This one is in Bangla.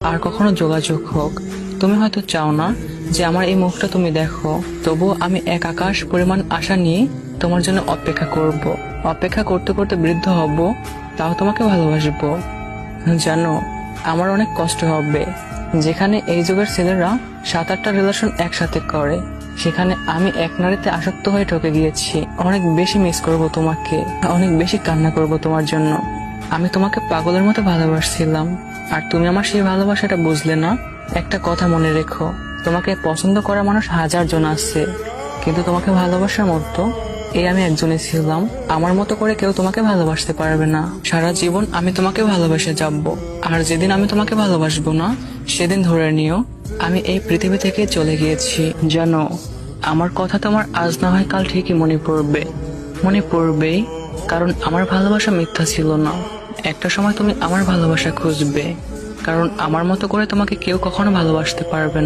আর কখনো যোগাযোগ হোক। তুমি হয়তো চাও না যে আমার এই মুখটা তুমি দেখো, তবুও আমি এক আকাশ পরিমাণ আশা নিয়ে তোমার জন্য অপেক্ষা করব। অপেক্ষা করতে করতে বৃদ্ধ হব, তাও তোমাকে ভালোবাসবো। জানো, আমার অনেক কষ্ট হবে। যেখানে এই যুগের ছেলেরা 7-8টা রিলেশন একসাথে করে, সেখানে আমি এক নারীতে আসক্ত হয়ে ঠকে গিয়েছি। অনেক বেশি মিস করব তোমাকে, অনেক বেশি কান্না করব তোমার জন্য। আমি তোমাকে পাগলের মতো ভালোবাসছিলাম, আর তুমি আমার সেই ভালোবাসাটা বুঝলে না। একটা কথা মনে রেখো, তোমাকে পছন্দ করা মানুষ 1000 জন আছে, কিন্তু তোমাকে ভালোবাসার মতো এই আমি একজনই ছিলাম। আমার মতো করে কেউ তোমাকে ভালোবাসতে পারবে না। সারা জীবন আমি তোমাকে ভালোবেসে যাব, আর যেদিন আমি তোমাকে ভালোবাসবো না, সেদিন ধরে নিও আমি এই পৃথিবী থেকে চলে গিয়েছি। জানো, আমার কথা তোমার আজ না হয় কাল ঠিকই মনে পড়বে, মনে পড়বেই, কারণ আমার ভালোবাসা মিথ্যা ছিল না। একটা সময় তুমি আমার ভালোবাসা খুঁজবে, কারণ আমার মতো করে তোমাকে কেউ কখনো ভালোবাসতে পারবে না।